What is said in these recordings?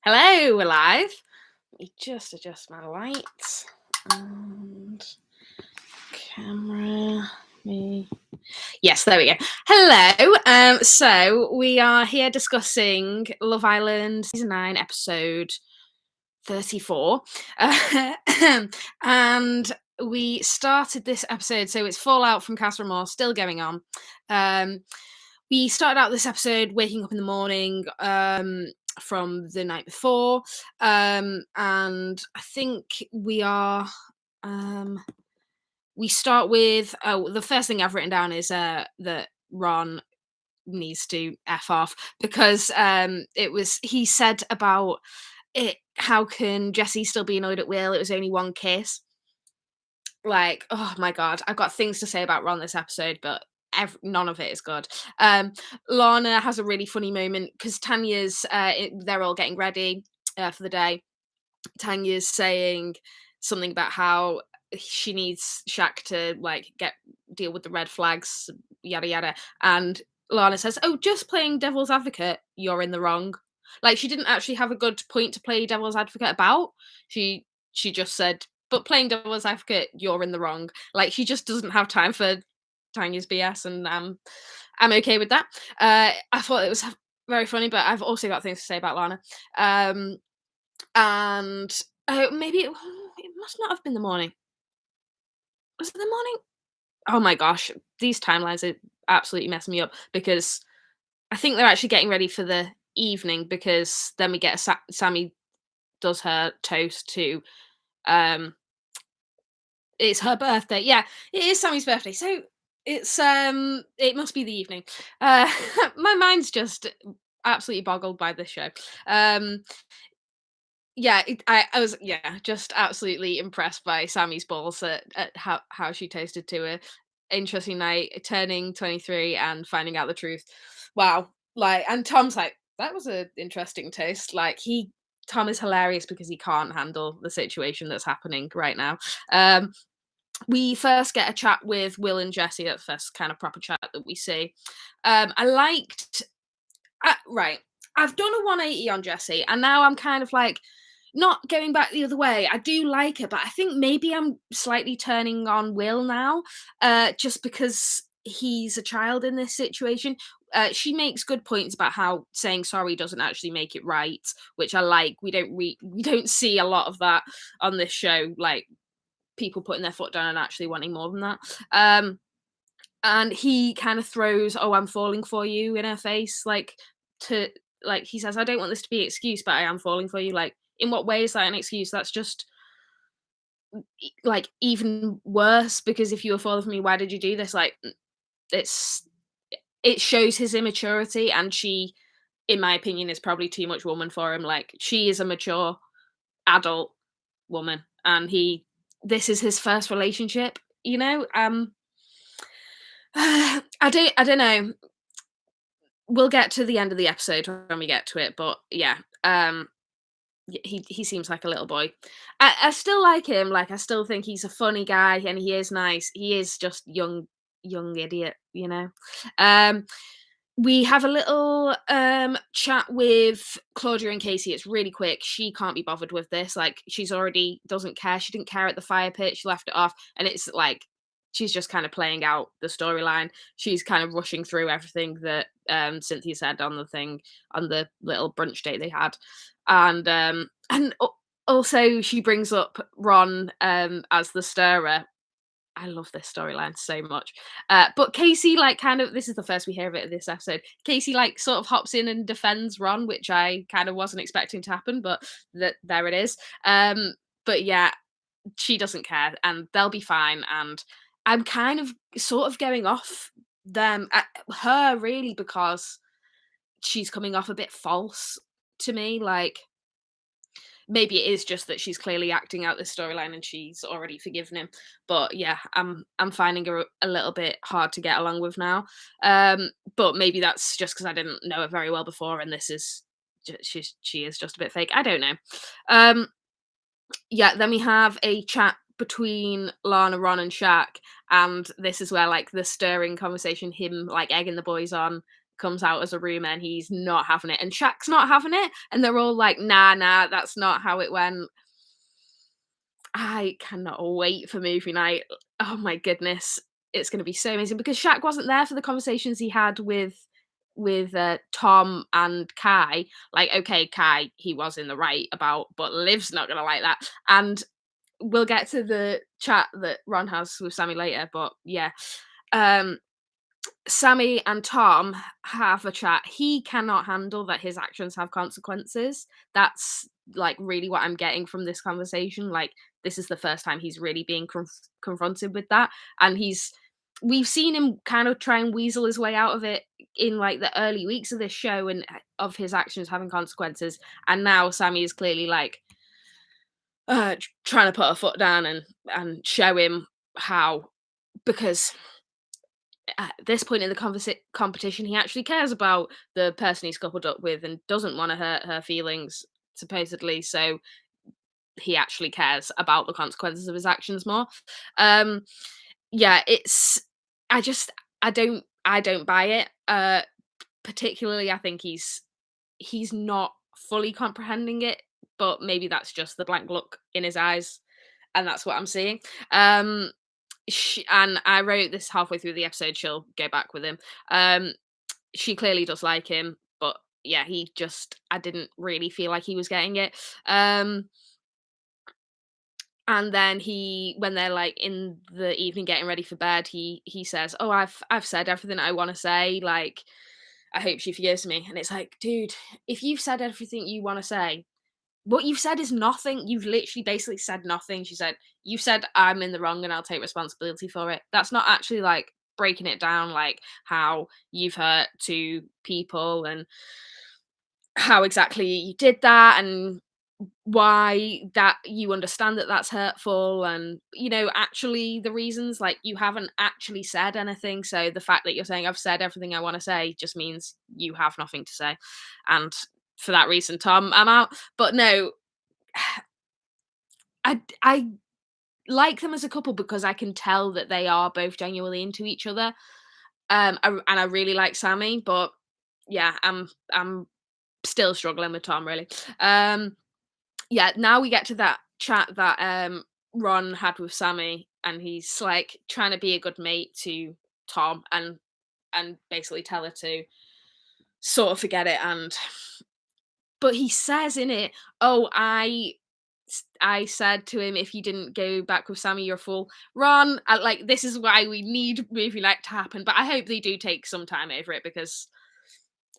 Hello, we're live. Let me just adjust my lights and camera. Me. Yes, there we go. Hello. So we are here discussing Love Island season 9, episode 34, and we started this episode. So it's Fallout from Casa still going on. We started out this episode waking up in the morning. From the night before, and I think we are we start with the first thing I've written down is that Ron needs to F off because he said about it, how can Jesse still be annoyed at Will, it was only one kiss. Like, oh my god, I've got things to say about Ron this episode, but none of it is good. Lana has a really funny moment because Tanya's they're all getting ready for the day. Tanya's saying something about how she needs Shaq to like deal with the red flags, yada yada, and Lana says, "Oh, just playing devil's advocate, you're in the wrong." Like, she didn't actually have a good point to play devil's advocate about. She just said, "But playing devil's advocate, you're in the wrong." Like, she just doesn't have time for Tanya's BS, and I'm okay with that. I thought it was very funny, but I've also got things to say about Lana. And maybe it must not have been the morning. Was it the morning? Oh my gosh, these timelines are absolutely messing me up because I think they're actually getting ready for the evening because then we get Sammy does her toast to it's her birthday. Yeah, it is Sammy's birthday. So it's it must be the evening. My mind's just absolutely boggled by this show. Yeah, I was just absolutely impressed by Sammy's balls at how she toasted to a interesting night, turning 23 and finding out the truth. Wow. Like, and Tom's like, that was an interesting toast. Like, Tom is hilarious because he can't handle the situation that's happening right now. We first get a chat with Will and Jesse. That's the first kind of proper chat that we see. I liked right. I've done a 180 on Jessie, and now I'm kind of like not going back the other way. I do like her, but I think maybe I'm slightly turning on Will now, just because he's a child in this situation. She makes good points about how saying sorry doesn't actually make it right, which I like. We don't see a lot of that on this show, like people putting their foot down and actually wanting more than that. And he kind of throws, "Oh, I'm falling for you," in her face, to he says, "I don't want this to be an excuse, but I am falling for you." Like, in what way is that an excuse? That's just like even worse, because if you were falling for me, why did you do this? Like, it's it shows his immaturity, and she, in my opinion, is probably too much woman for him. Like, she is a mature adult woman, and this is his first relationship, you know? I don't know. We'll get to the end of the episode when we get to it, but yeah, he seems like a little boy. I still like him. Like, I still think he's a funny guy, and he is nice. He is just young idiot, you know. We have a little chat with Claudia and Casey. It's really quick. She can't be bothered with this. Like, she's already doesn't care. She didn't care at the fire pit. She left it off, and it's like she's just kind of playing out the storyline. She's kind of rushing through everything that Cynthia said on the little brunch date they had, and also she brings up Ron as the stirrer. I love this storyline so much. But Casey, like, kind of, this is the first we hear of it in this episode. Casey, like, sort of hops in and defends Ron, which I kind of wasn't expecting to happen, but there it is. But yeah, she doesn't care, and they'll be fine. And I'm kind of sort of going off her really, because she's coming off a bit false to me. Like, maybe it is just that she's clearly acting out this storyline and she's already forgiven him. But yeah, I'm finding her a little bit hard to get along with now. But maybe that's just because I didn't know her very well before, and this is she is just a bit fake. I don't know. Yeah, then we have a chat between Lana, Ron, and Shaq, and this is where, like, the stirring conversation, him like egging the boys on, comes out as a rumor and he's not having it, and Shaq's not having it, and they're all like, "Nah, nah, that's not how it went." I cannot wait for movie night. Oh my goodness. It's gonna be so amazing because Shaq wasn't there for the conversations he had with Tom and Kai. Like, okay, Kai, he was in the right about, but Liv's not gonna like that. And we'll get to the chat that Ron has with Sammy later, but yeah. Um Sammy and Tom have a chat. He cannot handle that his actions have consequences. That's like really what I'm getting from this conversation. Like, this is the first time he's really being confronted with that, and we've seen him kind of try and weasel his way out of it in like the early weeks of this show and of his actions having consequences. And now Sammy is clearly like trying to put a foot down and show him how, because at this point in the competition, he actually cares about the person he's coupled up with and doesn't want to hurt her feelings, supposedly. So he actually cares about the consequences of his actions more. Um, yeah, it's I just I don't buy it. Particularly, I think he's not fully comprehending it, but maybe that's just the blank look in his eyes, and that's what I'm seeing. Um, and I wrote this halfway through the episode. She'll go back with him. She clearly does like him, but yeah, he just I didn't really feel like he was getting it. And then when they're like in the evening getting ready for bed, he says, "Oh, I've said everything I want to say. Like, I hope she forgives me." And it's like, dude, if you've said everything you want to say, what you've said is nothing. You've literally basically said nothing. She said, "You said I'm in the wrong and I'll take responsibility for it." That's not actually like breaking it down, like how you've hurt two people and how exactly you did that and why that you understand that that's hurtful, and actually the reasons. Like, you haven't actually said anything, so the fact that you're saying I've said everything I want to say just means you have nothing to say. And for that reason, Tom, I'm out. But no, I like them as a couple because I can tell that they are both genuinely into each other. And I really like Sammy, but yeah, I'm still struggling with Tom, really. Yeah, now we get to that chat that Ron had with Sammy, and he's like trying to be a good mate to Tom and basically tell her to sort of forget it. And but he says in it, "Oh, I said to him, if you didn't go back with Sammy, you're a fool." Ron, like, this is why we need movie like to happen, but I hope they do take some time over it, because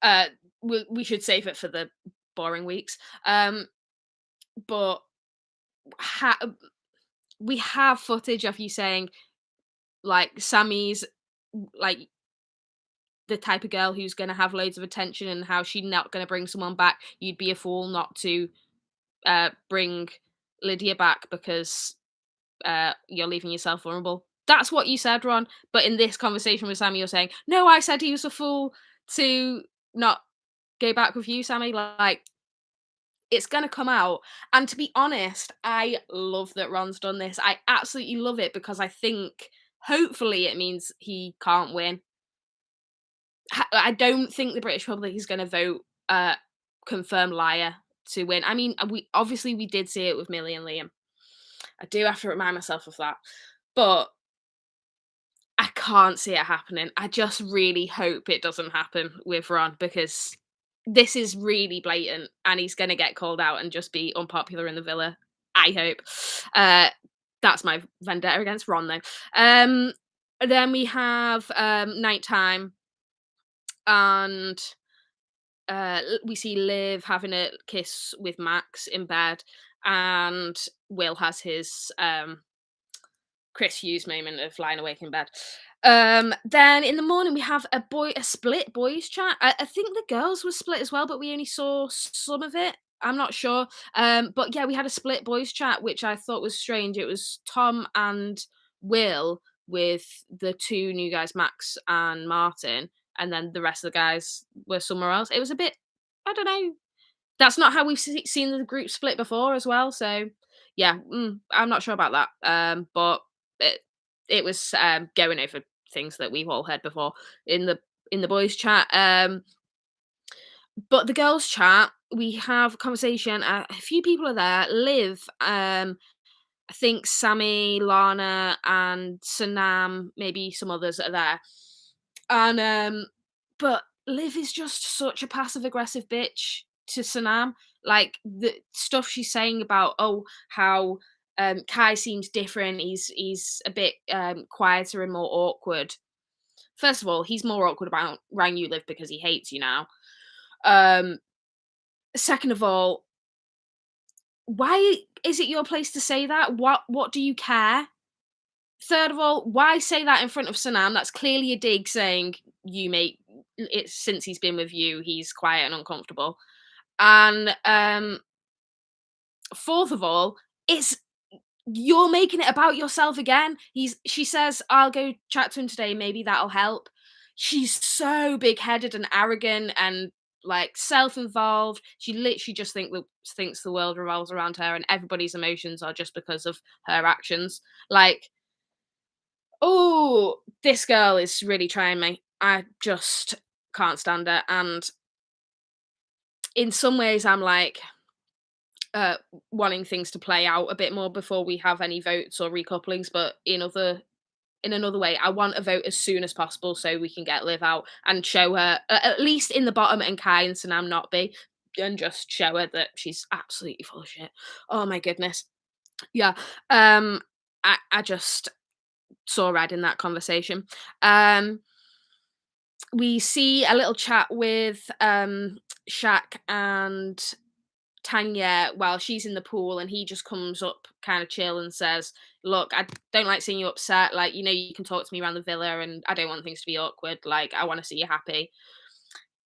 uh we should save it for the boring weeks. But ha- we have footage of you saying, like, Sammy's like the type of girl who's going to have loads of attention, and how she's not going to bring someone back. You'd be a fool not to bring Lydia back because you're leaving yourself vulnerable. That's what you said, Ron. But in this conversation with Sammy, you're saying, "No, I said he was a fool to not go back with you, Sammy." Like, it's gonna come out. And to be honest, I love that Ron's done this. I absolutely love it, because I think hopefully it means he can't win. I don't think the British public is gonna vote confirm liar to win. I mean, we did see it with Millie and Liam. I do have to remind myself of that. But I can't see it happening. I just really hope it doesn't happen with Ron, because this is really blatant and he's going to get called out and just be unpopular in the villa. I hope. Uh, that's my vendetta against Ron, though. Then we have nighttime, and we see Liv having a kiss with Max in bed, and Will has his Chris Hughes moment of lying awake in bed. Then in the morning we have a split boys chat. I think the girls were split as well, but we only saw some of it. I'm not sure. But yeah, we had a split boys chat, which I thought was strange. It was Tom and Will with the two new guys, Max and Martin, and then the rest of the guys were somewhere else. It was a bit, I don't know. That's not how we've seen the group split before as well. So yeah, I'm not sure about that. But it was going over things that we've all heard before. In the in the boys' chat. But the girls' chat, we have a conversation. A few people are there. Liv, I think Sammy, Lana, and Sanam, maybe some others are there. And but Liv is just such a passive aggressive bitch to Sanam. Like the stuff she's saying about how Kai seems different. He's a bit quieter and more awkward. First of all, he's more awkward about around you, Liv, because he hates you now. Um, Second of all, why is it your place to say that? What do you care? Third of all, why say that in front of Sanam? That's clearly a dig saying you make it since he's been with you, he's quiet and uncomfortable. And fourth of all, it's you're making it about yourself again. She says, I'll go chat to him today, maybe that'll help. She's so big-headed and arrogant and like self-involved. She literally just thinks the world revolves around her and everybody's emotions are just because of her actions. Like, oh, this girl is really trying me. I just can't stand her. And in some ways I'm like uh wanting things to play out a bit more before we have any votes or recouplings, but in another way, I want a vote as soon as possible so we can get Liv out and show her at least in the bottom and Kai and Sanam not be, and just show her that she's absolutely full of shit. Oh my goodness. Yeah. I just saw red in that conversation. We see a little chat with Shaq and Tanya while she's in the pool, and he just comes up kind of chill and says, look, I don't like seeing you upset. Like, you can talk to me around the villa and I don't want things to be awkward. Like, I want to see you happy.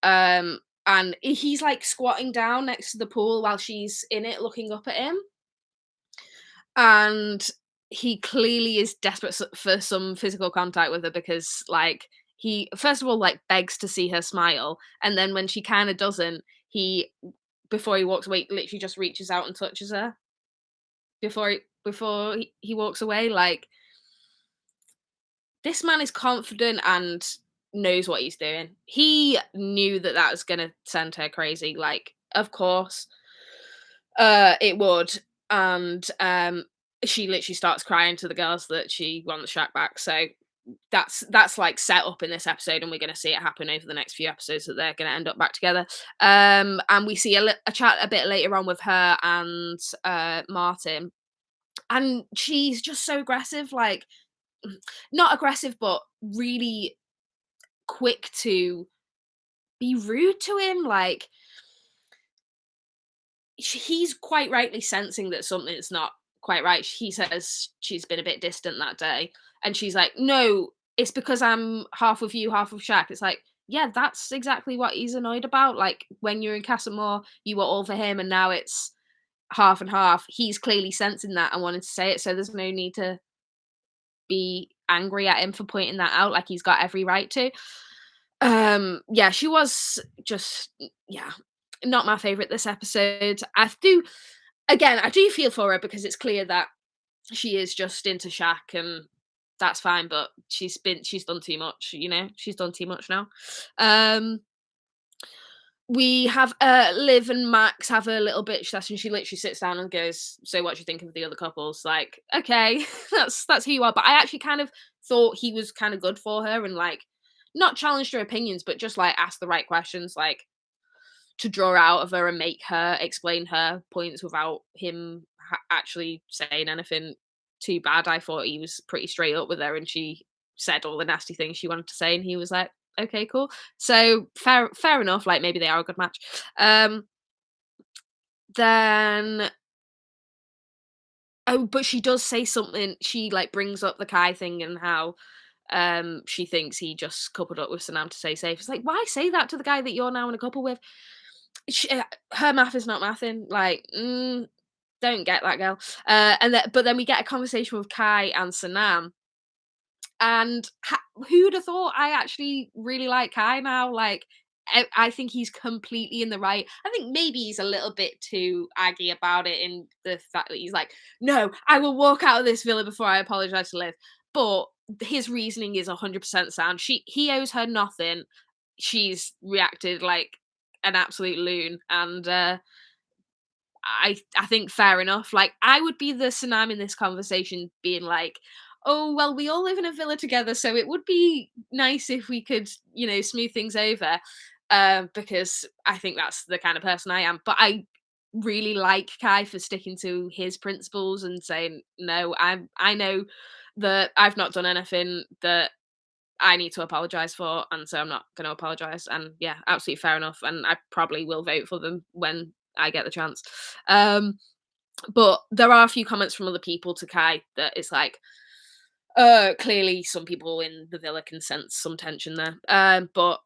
And he's like squatting down next to the pool while she's in it looking up at him. And he clearly is desperate for some physical contact with her because like he first of all like begs to see her smile, and then when she kind of doesn't, he before he walks away literally just reaches out and touches her before he walks away. Like, this man is confident and knows what he's doing. He knew that that was gonna send her crazy. Like, of course, it would. And she literally starts crying to the girls that she won the shack back. So that's like set up in this episode, and we're going to see it happen over the next few episodes that they're going to end up back together. And we see a chat a bit later on with her and Martin, and she's just so aggressive, like not aggressive, but really quick to be rude to him. Like, he's quite rightly sensing that something's not quite right. He says she's been a bit distant that day, and she's like, "No, it's because I'm half with you, half with Shaq." It's like, yeah, that's exactly what he's annoyed about. Like, when you're in Casamore, you were all for him, and now it's half and half. He's clearly sensing that and wanted to say it, so there's no need to be angry at him for pointing that out. Like, he's got every right to. Yeah, she was just yeah, not my favorite this episode. I do feel for her because it's clear that she is just into Shaq, and that's fine, but she's done too much, she's done too much now. We have Liv and Max have a little bitch session. She literally sits down and goes, "So what do you think of the other couples?" Like, okay, that's who you are. But I actually kind of thought he was kind of good for her and like not challenged her opinions, but just like asked the right questions, like to draw out of her and make her explain her points without him actually saying anything too bad. I thought he was pretty straight up with her, and she said all the nasty things she wanted to say, and he was like, okay, cool. So fair enough. Like, maybe they are a good match. Then but she does say something. She like brings up the Kai thing and how she thinks he just coupled up with Sanam to stay safe. It's like, why say that to the guy that you're now in a couple with? Her math is not mathing. Like, don't get that girl. But then we get a conversation with Kai and Sanam, and who'd have thought I actually really like Kai now? Like, I think he's completely in the right. I think maybe he's a little bit too aggy about it in the fact that he's like, no, I will walk out of this villa before I apologize to Liv. But his reasoning is 100% sound. He owes her nothing. she's reacted like an absolute loon, and I think fair enough. Like, I would be the Sanam in this conversation being like, "Oh, well, we all live in a villa together, so it would be nice if we could, smooth things over." Because I think that's the kind of person I am. But I really like Kai for sticking to his principles and saying, "No, I know that I've not done anything that I need to apologize for, and so I'm not going to apologize." And yeah, absolutely fair enough. And I probably will vote for them when I get the chance. Um, but there are a few comments from other people to Kai that it's like, clearly some people in the villa can sense some tension there. But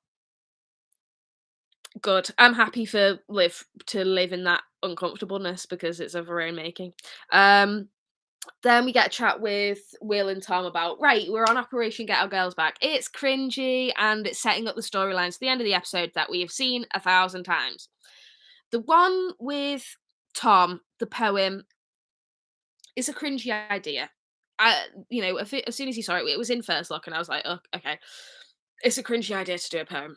good. I'm happy for Liv to live in that uncomfortableness because it's of her own making. Um, then we get a chat with Will and Tom about, right, we're on Operation Get Our Girls Back. It's cringy and it's setting up the storylines to the end of the episode that we have seen 1,000 times. The one with Tom, the poem, is a cringy idea. As soon as he saw it, it was in first look, and I was like, oh, okay. It's a cringy idea to do a poem.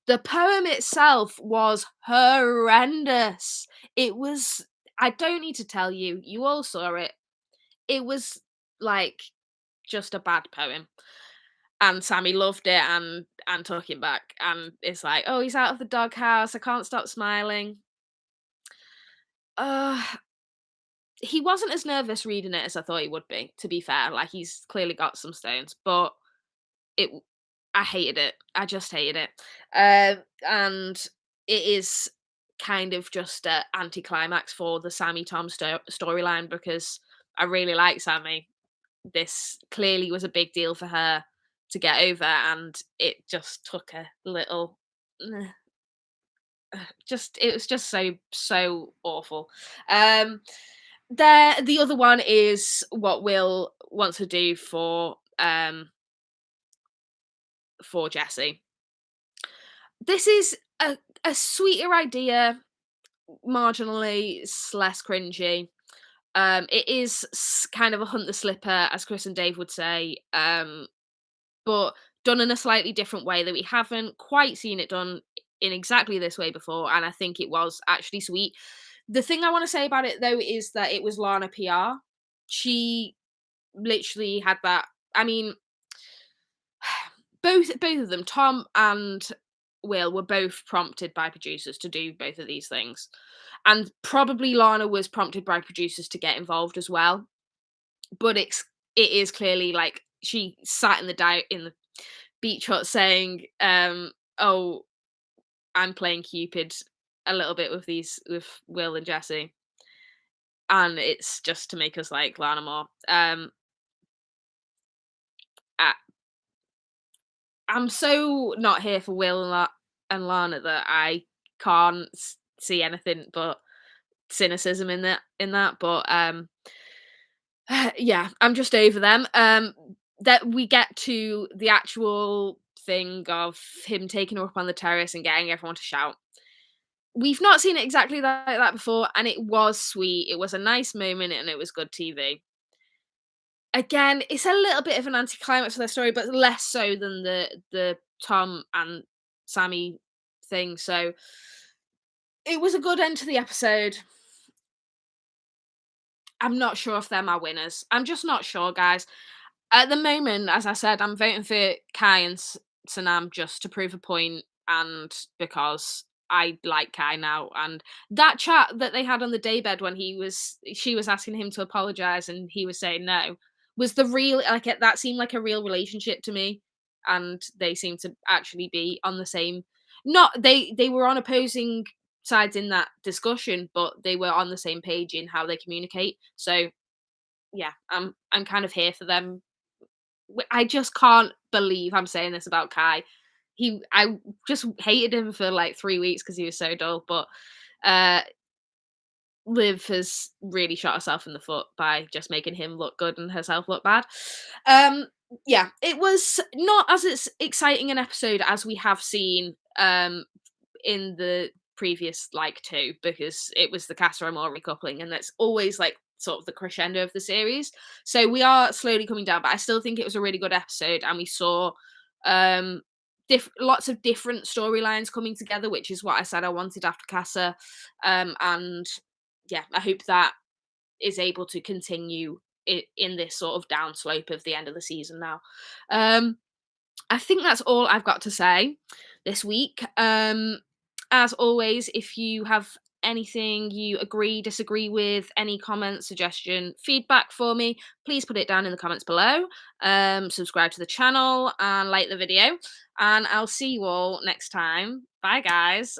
The poem itself was horrendous. It was, I don't need to tell you, you all saw it. It was like just a bad poem. And Sammy loved it and took him back. And it's like, oh, he's out of the doghouse. I can't stop smiling. Uh he wasn't as nervous reading it as I thought he would be, to be fair. Like, he's clearly got some stones, but it I hated it. I just hated it. And it is kind of just a anticlimax for the Sammy Tom storyline because I really like Sammy. This clearly was a big deal for her to get over, and it just took a little. Just it was just so awful. Um, the other one is what Will wants to do for Jesse. This is a sweeter idea, marginally less cringy. It is kind of a hunt the slipper, as Chris and Dave would say, but done in a slightly different way that we haven't quite seen it done in exactly this way before, and I think it was actually sweet. The thing I want to say about it though is that it was Lana PR. She literally had that. I mean, both of them, Tom and Will, were both prompted by producers to do both of these things. And probably Lana was prompted by producers to get involved as well. But it is clearly like she sat in the beach hut saying, "Oh, I'm playing Cupid a little bit with Will and Jesse," and it's just to make us like Lana more. I, I'm so not here for Will and Lana that I can't see anything but cynicism in that. But yeah, I'm just over them. That we get to the actual thing of him taking her up on the terrace and getting everyone to shout. We've not seen it exactly like that before, and it was sweet. It was a nice moment, and it was good TV. Again, it's a little bit of an anticlimax for their story, but less so than the Tom and Sammy thing. So it was a good end to the episode. I'm not sure if they're my winners. I'm just not sure, guys. At the moment, as I said, I'm voting for Kai and Sanam just to prove a point and because I like Kai now. And that chat that they had on the daybed when she was asking him to apologize and he was saying no was the real, like, that seemed like a real relationship to me. And they seem to actually be on the same, not, they were on opposing sides in that discussion, but they were on the same page in how they communicate. So yeah, I'm kind of here for them. I just can't believe I'm saying this about Kai. I just hated him for like 3 weeks because he was so dull. But uh, Liv has really shot herself in the foot by just making him look good and herself look bad. Um, yeah, it was not as exciting an episode as we have seen in the previous like two, because it was the Casa and Amor recoupling, and that's always like sort of the crescendo of the series. So we are slowly coming down, but I still think it was a really good episode, and we saw um lots of different storylines coming together, which is what I said I wanted after Casa. And yeah, I hope that is able to continue in this sort of downslope of the end of the season now. Um, I think that's all I've got to say this week. As always, if you have anything you agree, disagree with, any comment, suggestion, feedback for me, please put it down in the comments below. Subscribe to the channel and like the video. And I'll see you all next time. Bye, guys.